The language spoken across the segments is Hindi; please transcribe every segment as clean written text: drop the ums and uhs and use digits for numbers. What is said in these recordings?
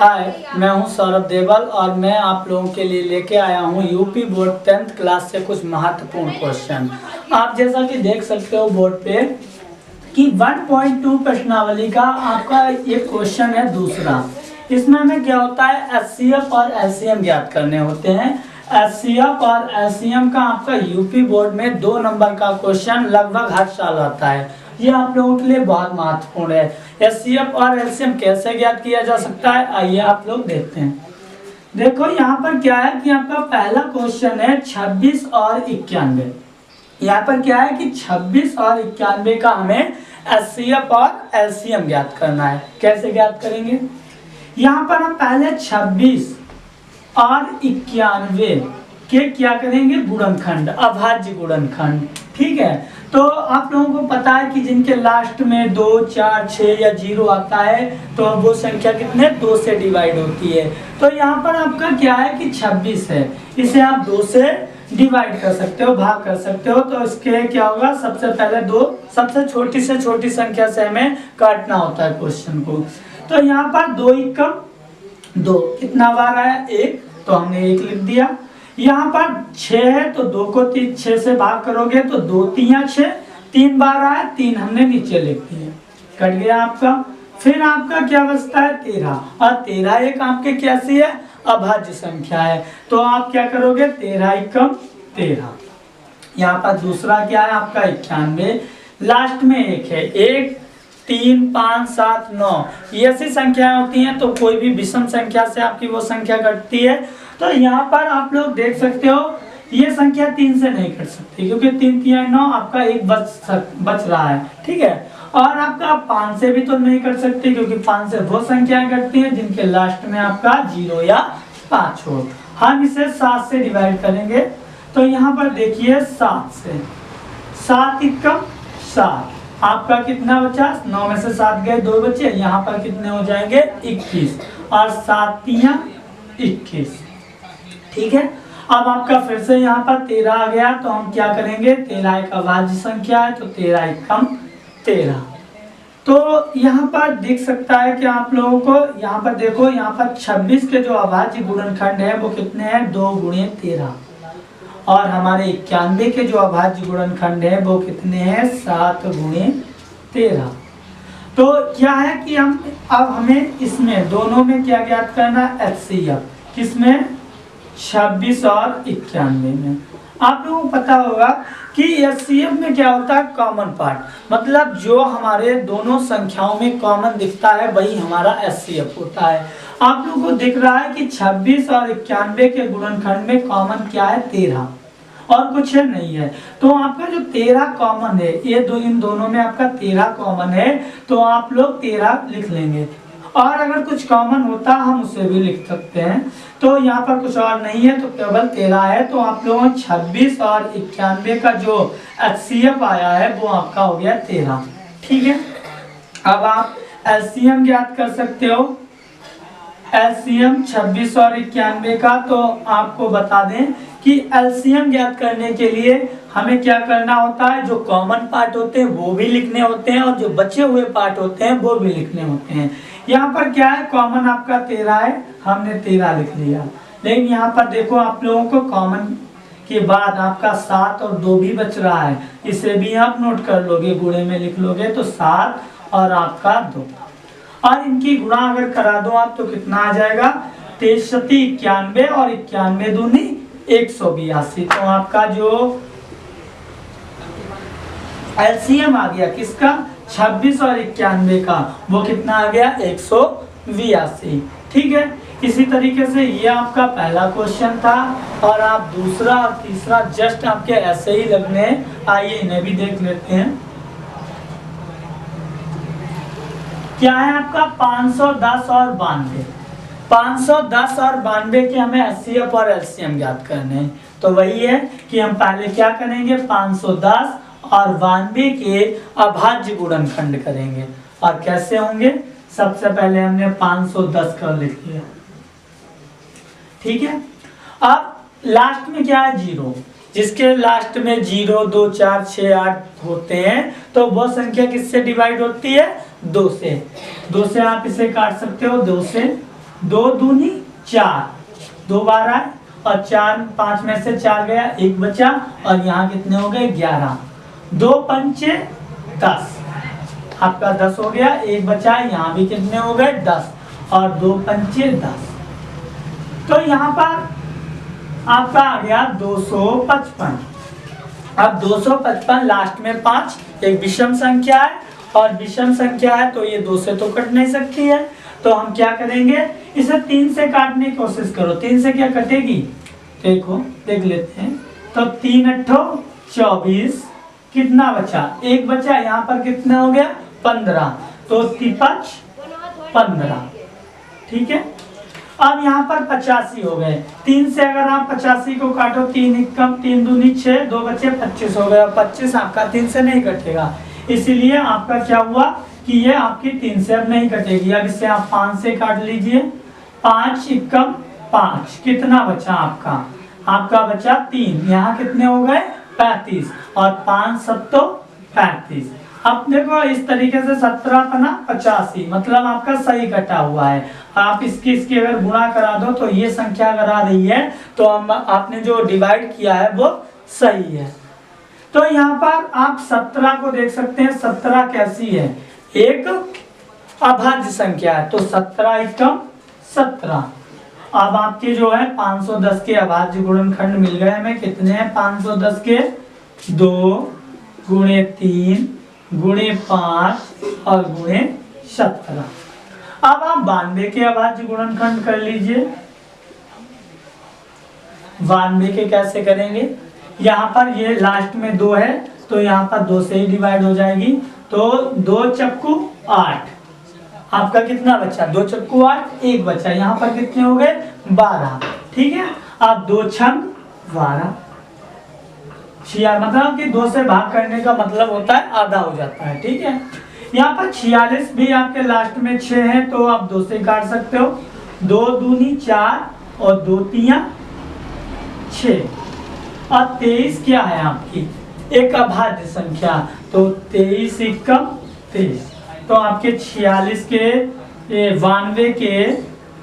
हाय, मैं हूं सौरभ देवल और मैं आप लोगों के लिए लेके आया हूं यूपी बोर्ड 10th क्लास से कुछ महत्वपूर्ण क्वेश्चन। आप जैसा कि देख सकते हो बोर्ड पे कि 1.2 प्रश्नावली का आपका ये क्वेश्चन है दूसरा। इसमें हमें क्या होता है, एचसीएफ और एलसीएम ज्ञात करने होते हैं। एचसीएफ और एलसीएम का आपका यूपी बोर्ड में 2 नंबर का क्वेश्चन लगभग हर साल आता है। ये आप लोगों के लिए बहुत महत्वपूर्ण है। एचसीएफ और एलसीएम कैसे ज्ञात किया जा सकता है, आइए आप लोग देखते हैं। देखो यहाँ पर क्या है कि आपका पहला क्वेश्चन है 26 और 91। यहाँ पर क्या है कि 26 और 91 का हमें एचसीएफ और एलसीएम ज्ञात करना है। कैसे ज्ञात करेंगे, यहाँ पर हम पहले 26 और 91 के क्या करेंगे, गुणनखंड, अभाज्य गुणनखंड। ठीक है, तो आप लोगों को पता है कि जिनके लास्ट में 2, 4, 6 या 0 आता है तो वो संख्या कितने 2 से डिवाइड होती है। तो यहाँ पर आपका क्या है कि 26 है, इसे आप 2 से डिवाइड कर सकते हो, भाग कर सकते हो। तो इसके क्या होगा, सबसे पहले 2 सबसे छोटी से छोटी संख्या से हमें काटना होता है क्वेश्चन को। तो यहाँ पर 2 एकम 2 कितना बार आया, 1, तो हमने 1 लिख दिया। यहाँ पर 6 है तो 2 को 6 से भाग करोगे तो 2 3 6, 3 बार आया, 3 हमने नीचे लिख दिया, कट गया आपका। फिर आपका क्या बचता है 13, और 13 एक आपके कैसी है, अभाज्य संख्या है। तो आप क्या करोगे, 13 एकम 13। यहाँ पर दूसरा क्या है आपका 91, लास्ट में 1 है, 1 3 5 7 9 ये ऐसी संख्याएं होती हैं, तो कोई भी विषम संख्या से आपकी वो संख्या घटती है। तो यहाँ पर आप लोग देख सकते हो ये संख्या 3 से नहीं कट सकती, क्योंकि 3 3 9 आपका 1 बच रहा है। ठीक है, और आपका 5 से भी तो नहीं कट सकती, क्योंकि 5 से वो संख्याएं कटती हैं जिनके लास्ट में आपका 0 या 5 हो। हम इसे 7 से डिवाइड करेंगे, तो यहाँ पर देखिए 7 से 7 एकम 7, आपका कितना बचा, 9 में से 7 गए, 2 बचे, यहाँ पर कितने हो जाएंगे 21, और 7 3 21। ठीक है, अब आपका फिर से यहाँ पर 13 आ गया, तो हम क्या करेंगे, 13 एक अभाज्य संख्या है, तो 13 एकम 13। तो यहाँ पर दिख सकता है कि आप लोगों को यहाँ पर देखो, यहाँ पर 26 के जो अभाज्य गुणनखंड है वो कितने हैं, 2 × 13, और हमारे 91 के जो अभाज्य गुणनखंड है वो कितने हैं, 7 × 13। तो क्या है कि अब हमें इसमें दोनों में क्या ज्ञात करना, एचसीएफ, किसमें 26 और 91 में। आप लोगों को पता होगा कि एचसीएफ में क्या होता है, कॉमन पार्ट, मतलब जो हमारे दोनों संख्याओं में कॉमन दिखता है वही हमारा एचसीएफ होता है। आप लोगों को दिख रहा है कि 26 और 91 के गुणनखंड में कॉमन क्या है, 13, और कुछ है नहीं है। तो आपका जो 13 कॉमन है, ये इन दोनों में आपका 13 कॉमन है, तो आप लोग 13 लिख लेंगे, और अगर कुछ कॉमन होता हम उसे भी लिख सकते हैं। तो यहाँ पर कुछ और नहीं है, तो केवल 13 है। तो आप लोगों 26 और 91 का जो एचसीएफ आया है वो आपका हो गया 13। ठीक है, अब आप एलसीएम ज्ञात कर सकते हो। एलसीएम 26 और 91 का, तो आपको बता दें कि एलसीएम ज्ञात करने के लिए हमें क्या करना होता है, जो कॉमन पार्ट होते हैं वो भी लिखने होते हैं, और जो बचे हुए पार्ट होते हैं वो भी लिखने होते हैं। यहाँ पर क्या है, कॉमन आपका 13 है, हमने 13 लिख लिया। लेकिन यहाँ पर देखो आप लोगों को कॉमन के बाद आपका 7 और 2 भी बच रहा है, इसे भी आप नोट कर लोगे, गुणे में लिख लोगे, तो 7 और आपका 2, और इनकी गुणा अगर करा दो आप तो कितना आ जाएगा, 23 91, और 91 दूनी 182। तो आपका जो एलसीएम आ गया किसका, 26 और 91 का, वो कितना आ गया, 182। ठीक है, इसी तरीके से ये आपका पहला क्वेश्चन था, और आप दूसरा और तीसरा जस्ट आपके ऐसे ही लगने, आइए इन्हें भी देख लेते हैं। क्या है आपका 510 और 92, 510 और 92 के हमें एचसीएफ और एलसीएम ज्ञात करने हैं। तो वही है कि हम पहले क्या करेंगे, 510 और 92 के अभाज्य गुणनखंड करेंगे। और कैसे होंगे, सबसे पहले हमने 510 कर लिख लिया। ठीक है, अब लास्ट में क्या है, 0, जिसके लास्ट में 0 2 4 6 8 होते हैं, तो वो संख्या किससे डिवाइड होती है, 2 से। 2 से आप इसे काट सकते हो, 2 से 2 दूनी 4, 2 बार आए और 4 5 में से 4 गया, 1 बचा और यहाँ कितने हो गए 11, 2 पंचे 10, आपका 10 हो गया, 1 बचा, यहाँ भी कितने हो गए 10 और 2 पंचे 10। तो यहाँ पर आपका आ गया 255। अब 255 लास्ट में 5 एक विषम संख्या है और विषम संख्या है तो ये 2 से तो कट नहीं सकती है, तो हम क्या करेंगे इसे 3 से काटने की कोशिश करो। 3 से क्या कटेगी, देखो देख लेते हैं। तो 3 अट्ठो 24, कितना बचा 1 बचा, यहाँ पर कितना हो गया 15, तो 5 15, ठीक है। अब यहाँ पर 85 हो गए, 3 से अगर आप 85 को काटो 3 एकम 3 दूनी 6, 2 बचे 25 हो गया, 25 आपका 3 से नहीं कटेगा, इसीलिए आपका क्या हुआ कि ये आपकी 3 से अब नहीं कटेगी। अब इसे आप 5 से काट लीजिए, 5 एकम 5, कितना बचा आपका बचा 3, यहाँ कितने हो गए 35 और 5 सत्तो 35। अब देखो इस तरीके से 17 पना 85, मतलब आपका सही कटा हुआ है। आप इसकी अगर गुणा करा दो तो ये संख्या अगर आ रही है तो आपने जो डिवाइड किया है वो सही है। तो यहाँ पर आप 17 को देख सकते हैं, 17 कैसी है, एक अभाज्य संख्या है, तो 17 एकम 17। अब आपके जो है 510 के अभाज्य गुणनखंड मिल गए हमें, कितने हैं 510 के 2 गुणे 3 गुणे 5 और गुणे 17। अब आप 92 के अभाज्य गुणनखंड कर लीजिए। 92 के कैसे करेंगे, यहाँ पर ये लास्ट में 2 है तो यहाँ पर 2 से ही डिवाइड हो जाएगी, तो 2 चक्कू 8, आपका कितना बचा 2 चक्कू 8, 1 बचा, यहाँ पर कितने हो गए 12, ठीक है। अब 2 छंग 12, मतलब कि 2 से भाग करने का मतलब होता है आधा हो जाता है, ठीक है। यहाँ पर 46 भी आपके लास्ट में 6 है तो आप 2 से काट सकते हो, 2 दूनी 4 और 2 तिया 6 और 23 क्या है आपकी एक अभाज्य संख्या, तो 23 एकम 23, तो आपके 46 के 92 के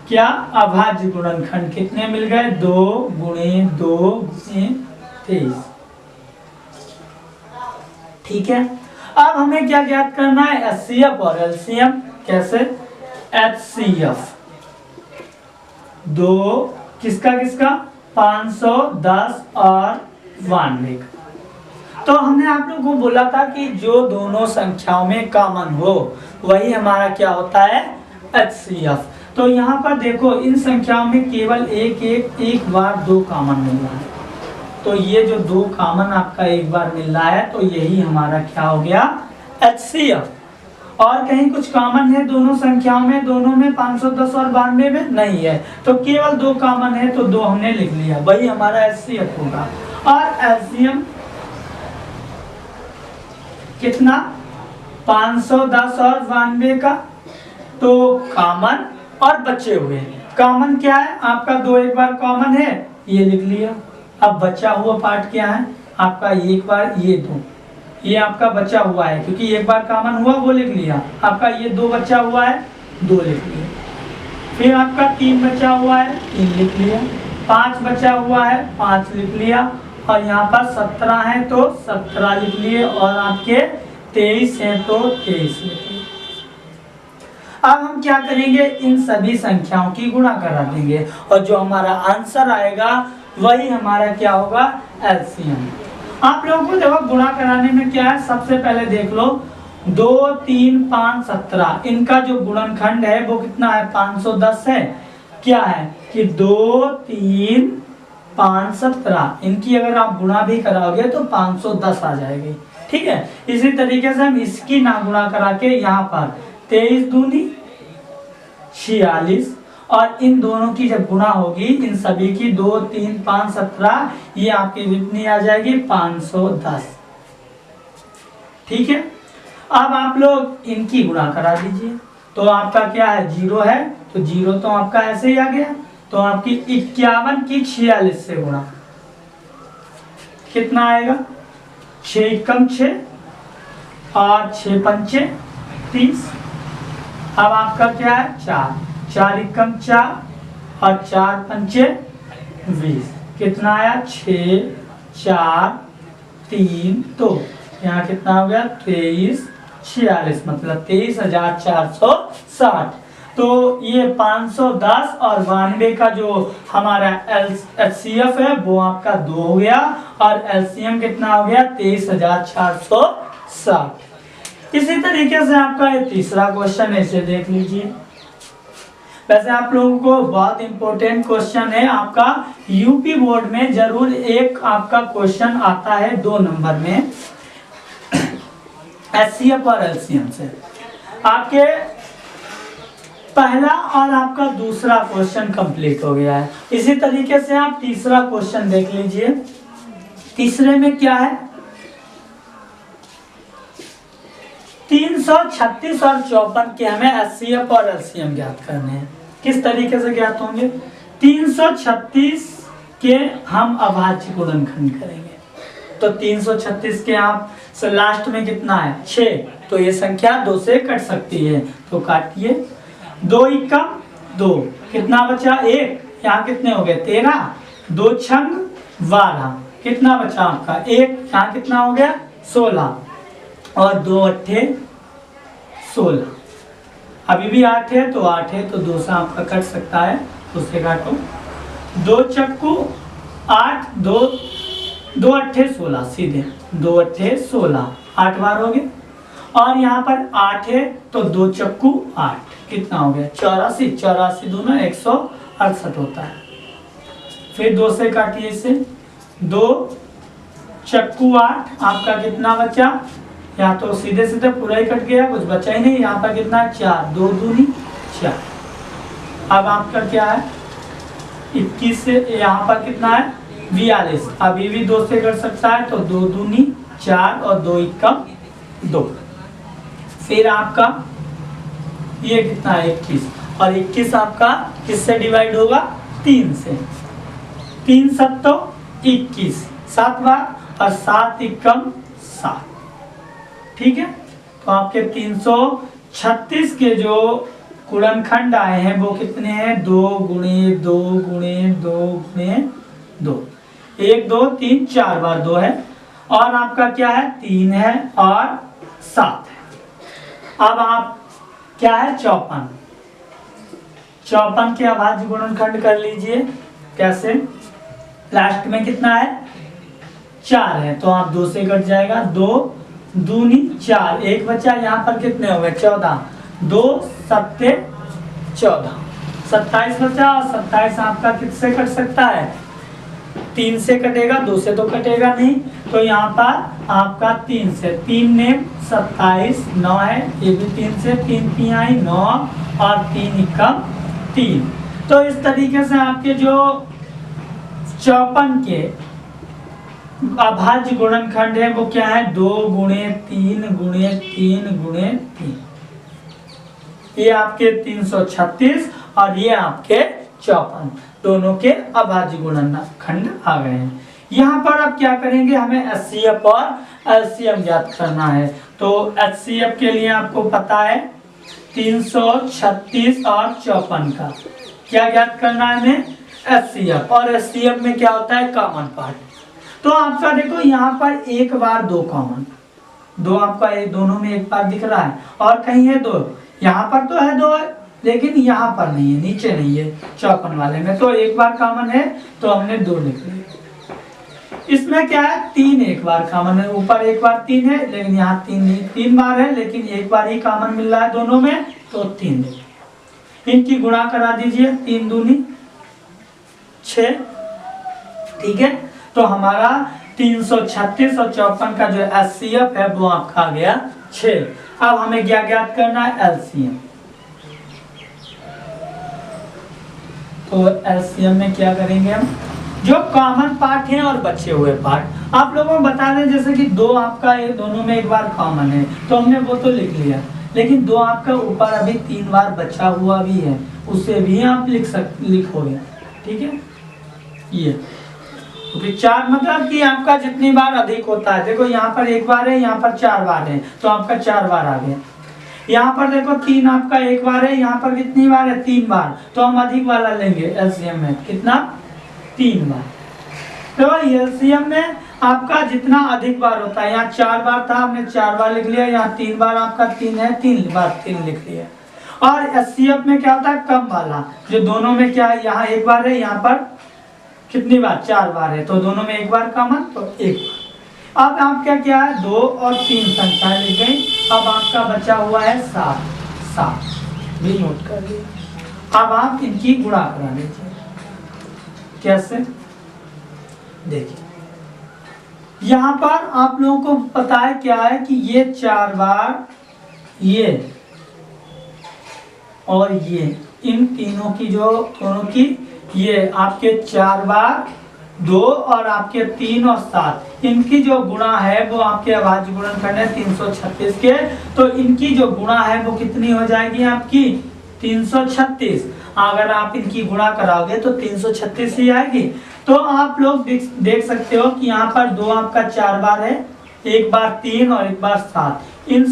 क्या अभाज्य गुणनखंड कितने मिल गए 2 गुणे 2 गुणे 23, ठीक है। अब हमें क्या ज्ञात करना है एचसीएफ और एलसीएम, कैसे एचसीएफ 2 किसका 510 और 92, तो हमने आप लोगों को बोला था कि जो दोनों संख्याओं में कॉमन हो वही हमारा क्या होता है एचसीएफ। तो यहाँ पर देखो इन संख्याओं में केवल एक बार 2 कॉमन मिल रहा है, तो ये जो 2 कॉमन आपका एक बार मिल रहा है तो यही हमारा क्या हो गया एचसीएफ। और कहीं कुछ कॉमन है दोनों संख्याओं में, दोनों में 510 और 92 में नहीं है, तो केवल 2 कॉमन है तो 2 हमने लिख लिया, वही हमारा एचसीएफ होगा। और एलसीएम कितना 510 और 92 का, तो कॉमन और बचे हुए, कॉमन क्या है आपका 2 एक बार कॉमन है ये लिख लिया। अब बचा हुआ पार्ट क्या है आपका एक बार ये 2, ये आपका बचा हुआ है क्योंकि एक बार कॉमन हुआ वो लिख लिया, आपका ये 2 बचा हुआ है 2 लिख लिया, फिर आपका 3 बचा हुआ है 3 लिख लिया, 5 बचा हुआ है 5 लिख लिया, और यहाँ पर 17 है तो 17 लिख लिए, और आपके 23 है तो 23 लिख लिए। अब हम क्या करेंगे इन सभी संख्याओं की गुणा करा देंगे और जो हमारा आंसर आएगा वही हमारा क्या होगा एलसीएम। आप लोगों को देखो गुणा कराने में क्या है, सबसे पहले देख लो 2 3 5 17, इनका जो गुणनखंड है वो कितना है 510 है, क्या है कि 2 3 5 17, इनकी अगर आप गुणा भी कराओगे तो 510 आ जाएगी, ठीक है। इसी तरीके से हम इसकी ना गुणा करा के यहाँ पर 23 दूनी 46, और इन दोनों की जब गुणा होगी इन सभी की 2 3 5 17, ये आपकी कितनी आ जाएगी 510, ठीक है। अब आप लोग इनकी गुणा करा दीजिए, तो आपका क्या है 0 है, तो 0 तो आपका ऐसे ही आ गया, तो आपकी 51 की 46 से गुणा कितना आएगा 6 एकम 6 और 6 पंचे 30, अब आपका क्या है 4, 4 एकम 4 और 4 पंचे 20, कितना आया 6 4 3 2, यहाँ कितना हो गया 23 46, मतलब 23,460। तो ये 510 और 92 का जो हमारा HCF है वो आपका 2 हो गया, और LCM कितना हो गया 23,460। इसी तरीके से आपका ये तीसरा क्वेश्चन है, इसे देख लीजिए। वैसे आप लोगों को बहुत इंपॉर्टेंट क्वेश्चन है, आपका यूपी बोर्ड में जरूर एक आपका क्वेश्चन आता है 2 नंबर में HCF और LCM से। आपके पहला और आपका दूसरा क्वेश्चन कंप्लीट हो गया है। इसी तरीके से आप तीसरा क्वेश्चन देख लीजिए। तीसरे में क्या है, 336 और 54 के हमें HCF और LCM ज्ञात करने हैं। किस तरीके से ज्ञात होंगे, 336 के हम अभाज्य गुणनखंड करेंगे, तो 336 के आप से लास्ट में कितना है 6, तो ये संख्या 2 से कट सकती है, तो काटिए 2 एकम 2, कितना बचा 1, यहाँ कितने हो गए 13, 2 छंग 12, कितना बचा आपका 1, यहाँ कितना हो गया 16, और 2 अट्ठे 16, अभी भी 8 है तो 8 है, तो 2 से आपका कट सकता है, तो उसे काटो 2 चक्कू 8, 2 अट्ठे 16, सीधे 2 अट्ठे 16, 8 बार हो गए, और यहाँ पर 8 है तो 2 चक्कू 8, कितना हो गया 84, 84 दूना 168 होता है। फिर 2 से काटिए इसे, 2 चक्कू 8, आपका कितना बचा, या तो सीधे सीधे पूरा ही कट गया, कुछ बचा ही नहीं, यहाँ पर कितना 4, 2 दूनी 4। अब आपका क्या है 21 से, यहाँ पर कितना है 42, अभी भी 2 से कट सकता है, तो 2 दूनी 4 और 2 एकम 2। फिर आपका ये कितना है 21, और 21 आपका किससे डिवाइड होगा 3 से, 3 सत्तो 21, 7 बार, और 7 एकम 7, ठीक है। तो आपके 336 के जो गुणनखंड आए हैं वो कितने हैं, 2 गुणे 2 गुणे 2 गुणे 2, 1 2 3 4 बार 2 है, और आपका क्या है 3 है और 7 है। अब आप क्या है 54, 54 के अभाज्य गुणनखंड कर लीजिए। कैसे, लास्ट में कितना है 4 है, तो आप 2 से कट जाएगा, 2 दूनी 4, 1 बचा, यहाँ पर कितने हो गए 14, 2 सत्ते 14, 27 बचा, और 27 आपका किससे कट सकता है 3 से कटेगा, 2 से तो कटेगा नहीं, तो यहाँ पर आपका 3 से, 3 ने 27, 9 है, ये भी 3 से, 3 3 आई 9, और 3 एकम 3। तो इस तरीके से आपके जो 54 के अभाज्य गुणनखंड है वो क्या है 2 गुणे 3 गुणे 3 गुणे 3, ये आपके 336 और ये आपके 54, दोनों के अभाज्य गुणनखंड आ गए हैं। यहाँ पर अब क्या करेंगे, हमें HCF और LCM ज्ञात करना है। तो HCF के लिए आपको पता है 336 और 54 का क्या ज्ञात करना है हमें HCF, और HCF में क्या होता है कॉमन पार्ट। तो आपका देखो यहाँ पर 1 बार 2 कॉमन, 2 आपका दोनों में 1 बार दिख रहा है, और कहीं है 2, यहाँ पर तो है 2 है, लेकिन यहाँ पर नहीं है, नीचे नहीं है 54 वाले में, तो 1 बार कॉमन है, तो हमने 2 लिख लिया। इसमें क्या है 3 1 बार कॉमन है, ऊपर 1 बार 3 है, लेकिन यहाँ 3 नहीं, 3 बार है, लेकिन 1 बार ही कॉमन मिल रहा है दोनों में, तो 3 लिख। इनकी गुणा करा दीजिए, 3 दूनी 6, ठीक है। तो हमारा 336 और 54 का जो HCF है वो आपका आ गया 6। अब हमें क्या ज्ञात करना है LCM। तो LCM में क्या करेंगे हम, जो कॉमन पार्ट है और बचे हुए पार्ट आप लोगों को बता दें, जैसे कि 2 आपका ये दोनों में 1 बार कॉमन है, तो हमने वो तो लिख लिया, लेकिन 2 आपका ऊपर अभी 3 बार बचा हुआ भी है, उसे भी आप लिखोगे, ठीक है। ये क्योंकि 4 मतलब कि आपका जितनी बार अधिक होता है, देखो यहाँ पर 1 बार है, यहाँ पर 4 बार है, तो आपका 4 बार आ गया। यहाँ पर देखो 3 आपका एक बार है, यहाँ पर कितनी बार है 3 बार, तो हम अधिक वाला लेंगे एलसीएम में, कितना 3 बार। तो एलसीएम में आपका जितना अधिक बार होता है, यहाँ 4 बार था हमने 4 बार लिख लिया, यहाँ 3 बार आपका 3 है 3 बार 3 लिख लिया। और एचसीएफ में क्या होता है कम वाला, जो दोनों में क्या है, यहाँ 1 बार है, यहाँ पर कितनी बार 4 बार है, तो दोनों में 1 बार कॉमन तो 1 बार। अब आपका क्या है 2 और 3 संख्या लिख गई। अब आपका बचा हुआ है 7 भी नोट कर लिया। अब आप इनकी गुणा करा लीजिए। कैसे देखिए, यहाँ पर आप लोगों को पता है क्या है कि ये 4 बार ये और ये, इन तीनों की जो दोनों की ये आपके 4 बार 2 और आपके 3 और 7, इनकी जो गुणा है वो आपके अभाज्य गुणनखंड है 336 के, तो इनकी जो गुणा है वो कितनी हो जाएगी आपकी 336। अगर आप इनकी गुणा कराओगे तो 336 ही आएगी। तो आप लोग देख सकते हो कि यहाँ पर 2 आपका 4 बार है, 1 बार 3 और 1 बार 7, इन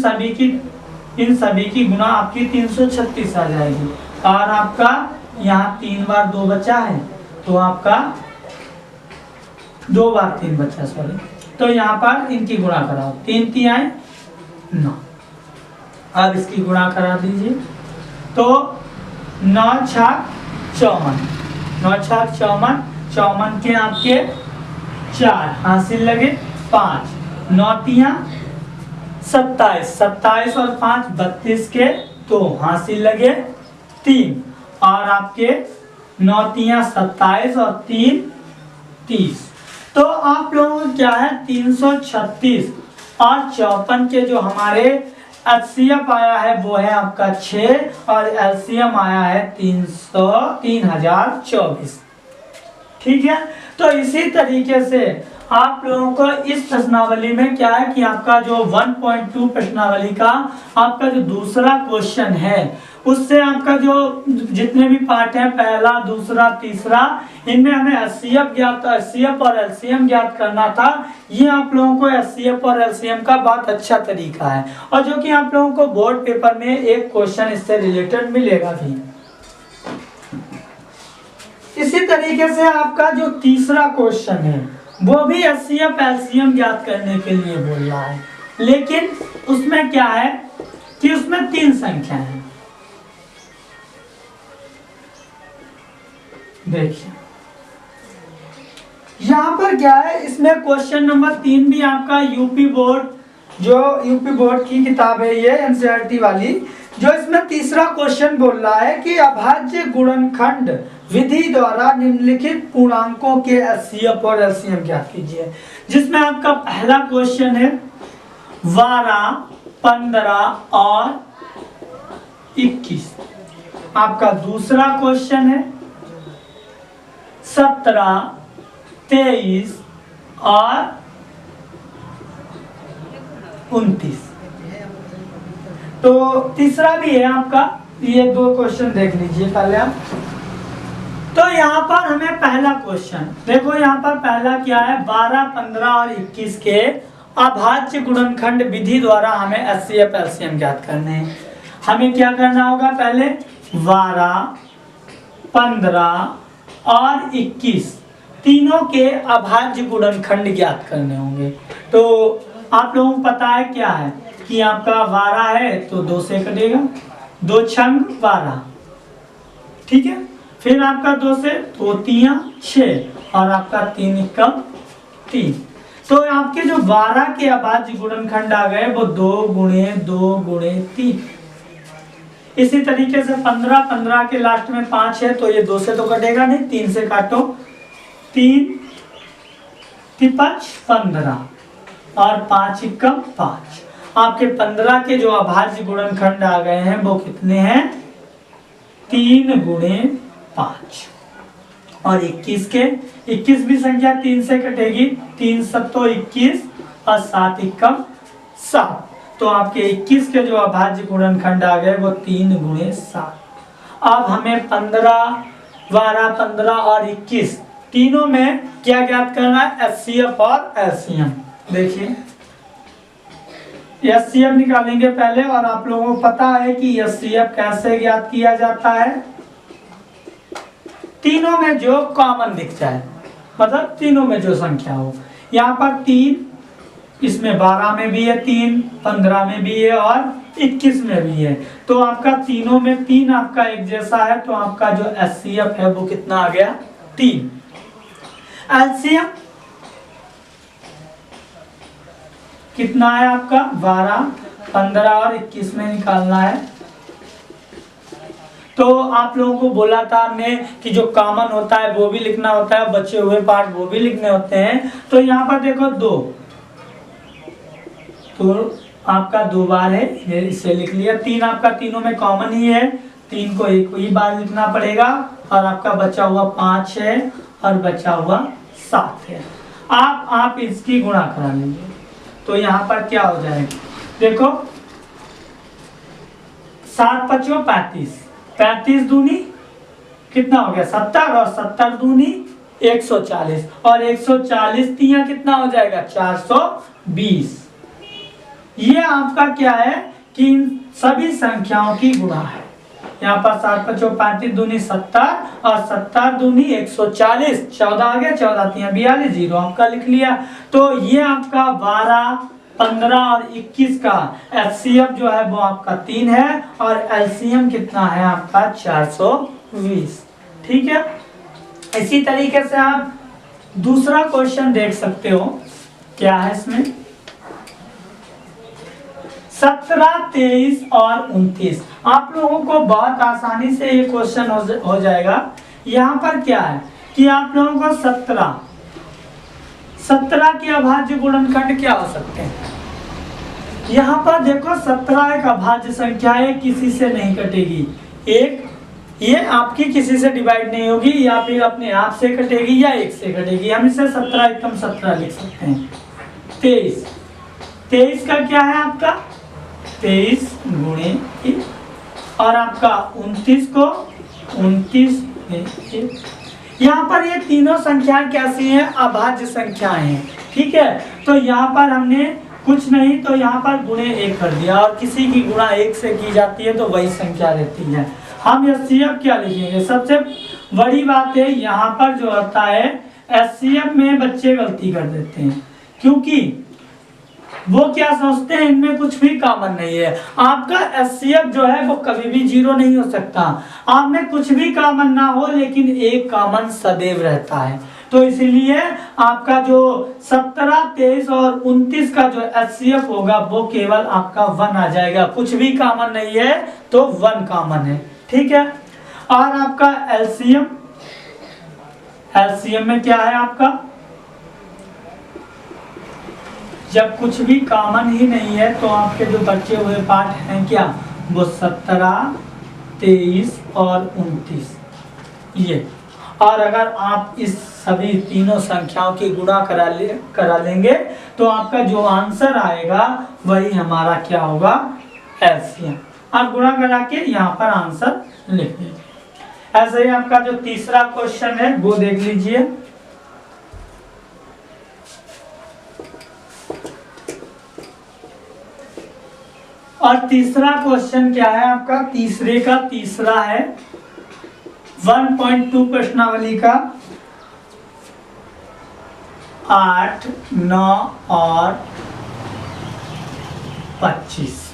सभी की गुणा आपकी 336 आ जाएगी। और आपका यहाँ 3 बार 2 बचा है, तो आपका 2 बार 3 बचा, सॉरी, तो यहाँ पर इनकी गुणा कराओ, 3 3 आए 9। अब इसकी गुणा करा दीजिए, तो 9 छाक 54, 9 छाक 54, 54 के आपके 4 हासिल लगे 5, 9 तिया 27, 27 और 5 32 के 2 हासिल लगे 3, और आपके 9 तिया 27 और 3 30। तो आप लोगों को क्या है 336 और 54 के जो हमारे एचसीएफ आया है वो है आपका 6 और एलसीएम आया है 3024। ठीक है, तो इसी तरीके से आप लोगों को इस प्रश्नावली में क्या है कि आपका जो 1.2 प्रश्नावली का आपका जो दूसरा क्वेश्चन है, उससे आपका जो जितने भी पार्ट हैं पहला दूसरा तीसरा, इनमें हमें एचसीएफ और एलसीएम ज्ञात करना था। ये आप लोगों को एचसीएफ और एलसीएम का बहुत अच्छा तरीका है, और जो कि आप लोगों को बोर्ड पेपर में एक क्वेश्चन इससे रिलेटेड मिलेगा भी। इसी तरीके से आपका जो तीसरा क्वेश्चन है वो भी एचसीएफ एलसीएम ज्ञात करने के लिए बोल रहा है, लेकिन उसमें क्या है कि उसमें 3 संख्या है। देखिए यहाँ पर क्या है, इसमें क्वेश्चन नंबर 3 भी आपका यूपी बोर्ड की किताब है ये एनसीईआरटी वाली, जो इसमें तीसरा क्वेश्चन बोल रहा है कि अभाज्य गुणनखंड विधि द्वारा निम्नलिखित पूर्णांकों के एचसीएफ और एलसीएम ज्ञात कीजिए। जिसमें आपका पहला क्वेश्चन है 12, 15 और 21। आपका दूसरा क्वेश्चन है 17, 23 और 29। तो तीसरा भी है आपका, ये 2 क्वेश्चन देख लीजिए पहले आप। तो यहाँ पर हमें पहला क्वेश्चन देखो, यहाँ पर पहला क्या है 12, 15 और 21 के अभाज्य गुणनखंड विधि द्वारा हमें एचसीएफ एलसीएम ज्ञात करने हैं। हमें क्या करना होगा, पहले 12, 15 और 21 तीनों के अभाज्य गुणनखंड ज्ञात करने होंगे। तो आप लोगों को पता है क्या है कि आपका 12 है तो 2 से कटेगा, 2 छंग 12, ठीक है। फिर आपका 2 से 2 तिया 6 और आपका 3 एकम 3। तो आपके जो 12 के अभाज्य गुणनखंड आ गए वो 2 गुणे 2 गुणे 3। इसी तरीके से 15 के लास्ट में 5 है तो ये 2 से तो कटेगा नहीं, 3 से काटो, 3 5 15 और 5 एकम 5। आपके 15 के जो अभाज्य गुणनखंड आ गए हैं वो कितने हैं 3 गुणे 5। और 21 के 21 भी संख्या 3 से कटेगी, 3 7 21 और 7 एकम 7। तो आपके 21 के जो अभाज्य गुणनखंड आ गए वो 3 गुणे 7। अब हमें 15, 12, 15 और 21 तीनों में क्या ज्ञात करना है, एचसीएफ और एलसीएम। देखिए एचसीएफ निकालेंगे पहले, और आप लोगों को पता है कि एचसीएफ कैसे ज्ञात किया जाता है, तीनों में जो कॉमन दिख जाए, मतलब तीनों में जो संख्या हो। यहाँ पर 3, इसमें 12 में भी है 3, 15 में भी है और 21 में भी है, तो आपका तीनों में 3 आपका एक जैसा है, तो आपका जो एचसीएफ है वो कितना आ गया, 3। एलसीएम कितना है आपका, 12, 15 और 21 में निकालना है। तो आप लोगों को बोला था हमने कि जो कॉमन होता है वो भी लिखना होता है, बचे हुए पार्ट वो भी लिखने होते हैं। तो यहाँ पर देखो 2, तो आपका 2 बार है, इसे लिख लिया। 3 आपका तीनों में कॉमन ही है, 3 को एक ही बार लिखना पड़ेगा, और आपका बचा हुआ 5 है और बचा हुआ 7 है। आप इसकी गुणा करा लेंगे, तो यहाँ पर क्या हो जाएगा, देखो 7 5 35, 35 दूनी कितना हो गया 70, और 70 दूनी 140, और 140 तिया कितना हो जाएगा 420। ये आपका क्या है कि इन सभी संख्याओं की गुणा है। यहाँ पर 7 5 35 दूनी 70 और 70 दूनी 140, 14 आ गया, 14 तिया 42, 0 आपका लिख लिया। तो ये आपका 12, 15 और 21 का एचसीएफ जो है वो आपका 3 है, और एलसीएम कितना है आपका 420। ठीक है, इसी तरीके से आप दूसरा क्वेश्चन देख सकते हो, क्या है इसमें 17, 23 और 29। आप लोगों को बहुत आसानी से ये क्वेश्चन हो जाएगा। यहाँ पर क्या है कि आप लोगों को 17 के अभाज्य गुणनखंड क्या हो सकते हैं। यहाँ पर देखो 17 एक अभाज्य संख्या है, किसी से नहीं कटेगी, एक ये आपकी किसी से डिवाइड नहीं होगी, या फिर अपने आप से कटेगी या एक से कटेगी। हम इसे 17 एकदम 17 लिख सकते हैं। 23 का क्या है आपका 23 गुणे 1, और आपका 29 को 29 यहाँ पर ये तीनों संख्याएं कैसी हैं, अभाज्य संख्याएं हैं। ठीक है, तो यहाँ पर हमने कुछ नहीं तो यहाँ पर गुणे 1 कर दिया, और किसी की गुणा 1 से की जाती है तो वही संख्या रहती है। हम एचसीएफ क्या लिखेंगे, सबसे बड़ी बात है यहाँ पर जो होता है एचसीएफ में बच्चे गलती कर देते हैं, क्योंकि वो क्या सोचते हैं इनमें कुछ भी कॉमन नहीं है। आपका एचसीएफ जो है वो कभी भी 0 नहीं हो सकता, आप में कुछ भी कॉमन ना हो लेकिन एक कॉमन सदैव रहता है। तो इसलिए आपका जो 17, 23 और 29 का जो एचसीएफ होगा वो केवल आपका 1 आ जाएगा, कुछ भी कॉमन नहीं है तो 1 कॉमन है। ठीक है, और आपका एलसीएम में क्या है आपका, जब कुछ भी कॉमन ही नहीं है तो आपके जो बचे हुए पार्ट हैं क्या, वो 17, 23 और 29 ये। और अगर आप इस सभी तीनों संख्याओं की गुणा करा लेंगे तो आपका जो आंसर आएगा वही हमारा क्या होगा, एलसीएम। आप गुणा करा के यहाँ पर आंसर लिख लीजिए। ऐसे ही आपका जो तीसरा क्वेश्चन है वो देख लीजिए। और तीसरा क्वेश्चन क्या है आपका, तीसरे का तीसरा है 1.2 प्रश्नावली का 8, 9 और 25।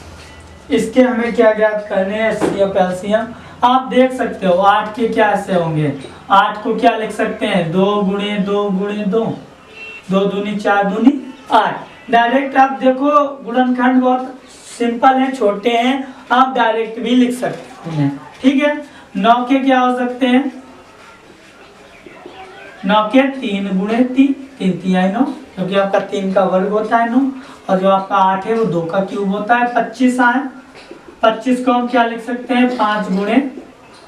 इसके हमें क्या ज्ञात करने हैं, एचसीएफ एलसीएम। आप देख सकते हो 8 के क्या ऐसे होंगे, 8 को क्या लिख सकते हैं 2 गुणे 2 गुणे 2, 2 दूनी 4 दूनी 8। डायरेक्ट आप देखो गुणनखंड बहुत सिंपल है, छोटे हैं, आप डायरेक्ट भी लिख सकते हैं। ठीक है, 9 के क्या हो सकते हैं, 9 के 3 गुणे 3, 3 तिहाई 9, क्योंकि आपका 3 का वर्ग होता है 9, और जो आपका 8 है वो 2 का क्यूब होता है। 25 आए, 25 को हम क्या लिख सकते हैं 5 गुणे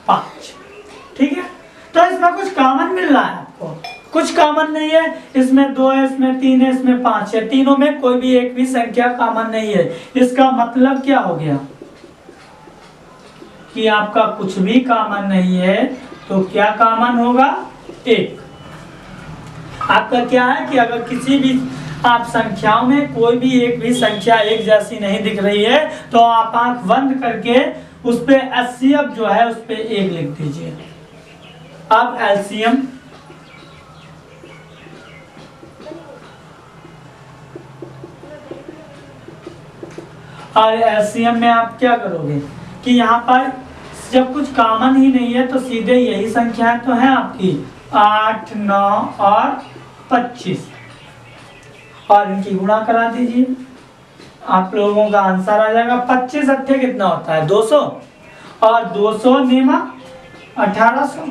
5। ठीक है, तो इसमें कुछ कॉमन मिल रहा है आपको, कुछ कॉमन नहीं है, इसमें 2 है, इसमें 3 है, इसमें 5 है, तीनों में कोई भी एक भी संख्या कॉमन नहीं है। इसका मतलब क्या हो गया कि आपका कुछ भी कॉमन नहीं है तो क्या कॉमन होगा, 1। आपका क्या है कि अगर किसी भी आप संख्याओं में कोई भी एक भी संख्या एक जैसी नहीं दिख रही है तो आप आंख बंद करके उस पे एचसीएफ जो है उस पे 1 लिख दीजिए। अब एलसीएम, और एलसीएम में आप क्या करोगे कि यहाँ पर जब कुछ कॉमन ही नहीं है तो सीधे यही संख्याएं तो है आपकी 8, 9 और 25, और इनकी गुणा करा दीजिए। आप लोगों का आंसर आ जाएगा 25 अट्ठे कितना होता है 200, और 200 नेमा 1800।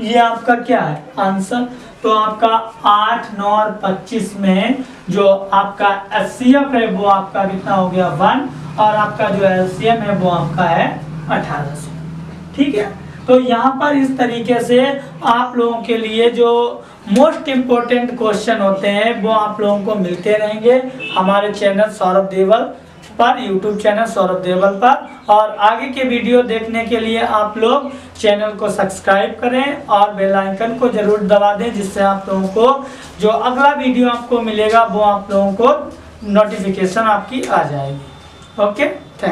ये आपका क्या है आंसर। तो आपका 8, 9 और 25 में जो आपका एचसीएफ है वो आपका कितना हो गया 1, और आपका जो एलसीएम है वो आपका है 1800। ठीक है, तो यहाँ पर इस तरीके से आप लोगों के लिए जो मोस्ट इम्पोर्टेंट क्वेश्चन होते हैं वो आप लोगों को मिलते रहेंगे हमारे चैनल सौरभ देवल पर, यूट्यूब चैनल सौरभ देवल पर। और आगे के वीडियो देखने के लिए आप लोग चैनल को सब्सक्राइब करें और बेल आइकन को जरूर दबा दें, जिससे आप लोगों को जो अगला वीडियो आपको मिलेगा वो आप लोगों को नोटिफिकेशन आपकी आ जाएगी। Okay, thank